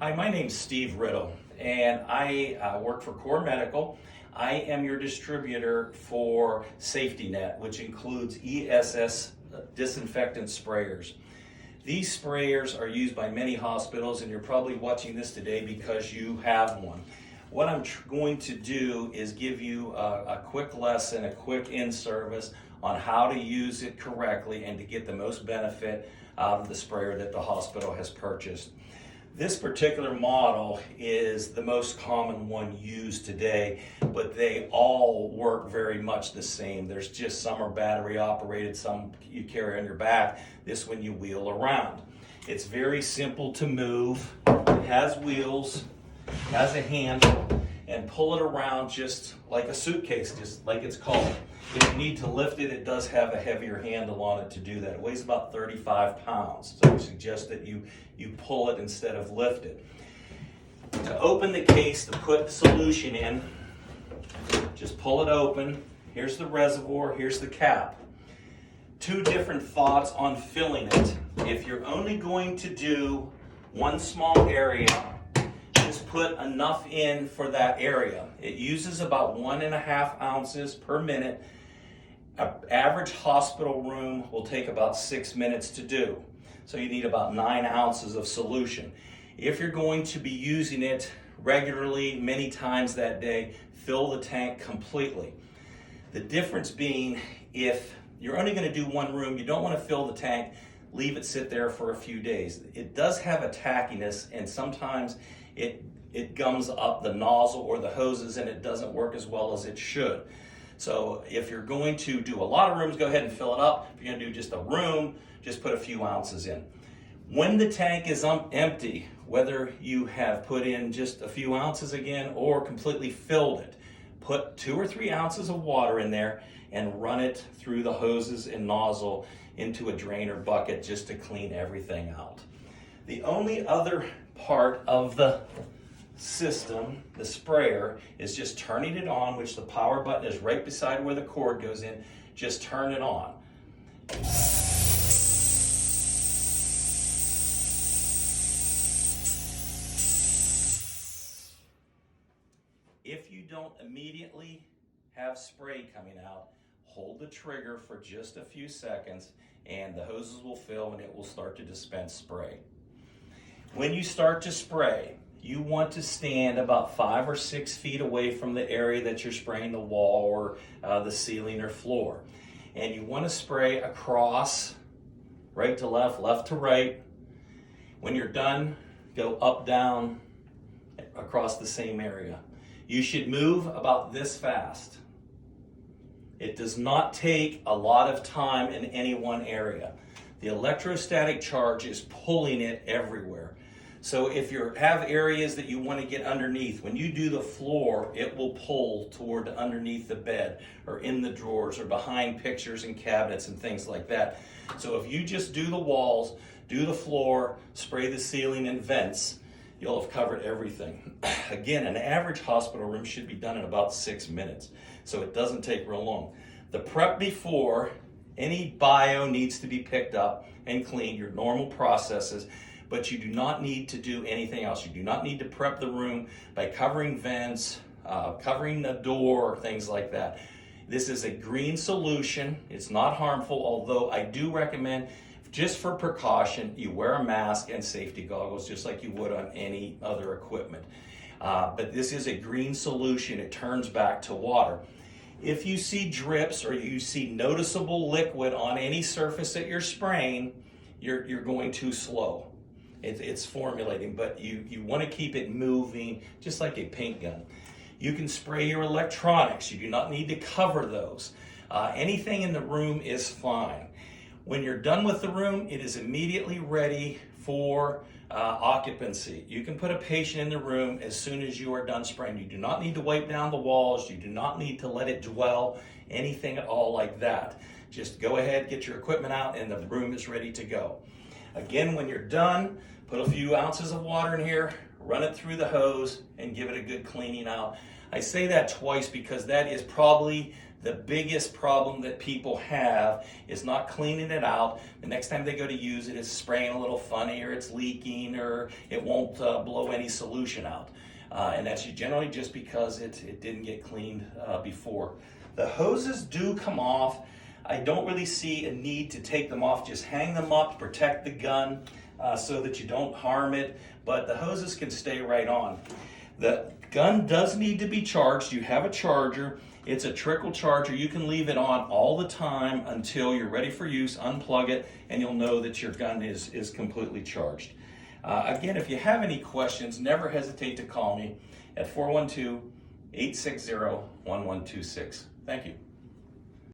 Hi, my name's Steve Riddle, and I work for Core Medical. I am your distributor for Safety Net, which includes ESS Disinfectant Sprayers. These sprayers are used by many hospitals, and you're probably watching this today because you have one. What I'm going to do is give you a quick lesson, a quick in-service on how to use it correctly and to get the most benefit out of the sprayer that the hospital has purchased. This particular model is the most common one used today, but they all work very much the same. There's just some are battery operated, some you carry on your back. This one you wheel around. It's very simple to move. It has wheels, has a handle, and pull it around just like a suitcase, just like it's called. If you need to lift it, it does have a heavier handle on it to do that. It weighs about 35 pounds, so we suggest that you pull it instead of lift it. To open the case to put the solution in, just pull it open. Here's the reservoir, here's the cap. Two different thoughts on filling it. If you're only going to do one small area, just put enough in for that area. It uses about 1.5 ounces per minute. An average hospital room will take about 6 minutes to do. So you need about 9 ounces of solution. If you're going to be using it regularly, many times that day, fill the tank completely. The difference being, if you're only going to do one room, you don't want to fill the tank, leave it sit there for a few days. It does have a tackiness, and sometimes it gums up the nozzle or the hoses and it doesn't work as well as it should. So if you're going to do a lot of rooms, go ahead and fill it up. If you're going to do just a room, just put a few ounces in. When the tank is empty, whether you have put in just a few ounces again or completely filled it, put 2 or 3 ounces of water in there and run it through the hoses and nozzle into a drain or bucket just to clean everything out. The only other part of the system, the sprayer, is just turning it on, which the power button is right beside where the cord goes in. Just turn it on. If you don't immediately have spray coming out, hold the trigger for just a few seconds and the hoses will fill and it will start to dispense spray. When you start to spray, you want to stand about 5 or 6 feet away from the area that you're spraying, the wall or the ceiling or floor. And you want to spray across, right to left, left to right. When you're done, go up, down, across the same area. You should move about this fast. It does not take a lot of time in any one area. The electrostatic charge is pulling it everywhere. So if you have areas that you want to get underneath, when you do the floor, it will pull toward underneath the bed or in the drawers or behind pictures and cabinets and things like that. So if you just do the walls, do the floor, spray the ceiling and vents, you'll have covered everything. Again, an average hospital room should be done in about 6 minutes, so it doesn't take real long. The prep before, any bio needs to be picked up and cleaned, your normal processes, but you do not need to do anything else. You do not need to prep the room by covering vents, covering the door, things like that. This is a green solution. It's not harmful, although I do recommend, just for precaution, you wear a mask and safety goggles just like you would on any other equipment. But this is a green solution. It turns back to water. If you see drips or you see noticeable liquid on any surface that you're spraying, you're going too slow. It's formulating, but you want to keep it moving just like a paint gun. You can spray your electronics. You do not need to cover those. Anything in the room is fine. When you're done with the room, it is immediately ready for occupancy. You can put a patient in the room as soon as you are done spraying. You do not need to wipe down the walls. You do not need to let it dwell, anything at all like that. Just go ahead, get your equipment out, and the room is ready to go. Again, when you're done, put a few ounces of water in here, run it through the hose, and give it a good cleaning out. I say that twice because that is probably The biggest problem that people have is not cleaning it out. The next time they go to use it, it's spraying a little funny, or it's leaking, or it won't blow any solution out. And that's generally just because it didn't get cleaned before. The hoses do come off. I don't really see a need to take them off. Just hang them up, protect the gun so that you don't harm it. But the hoses can stay right on. The gun does need to be charged. You have a charger. It's a trickle charger. You can leave it on all the time until you're ready for use. Unplug it, and you'll know that your gun is completely charged. Again, if you have any questions, never hesitate to call me at 412-860-1126. Thank you.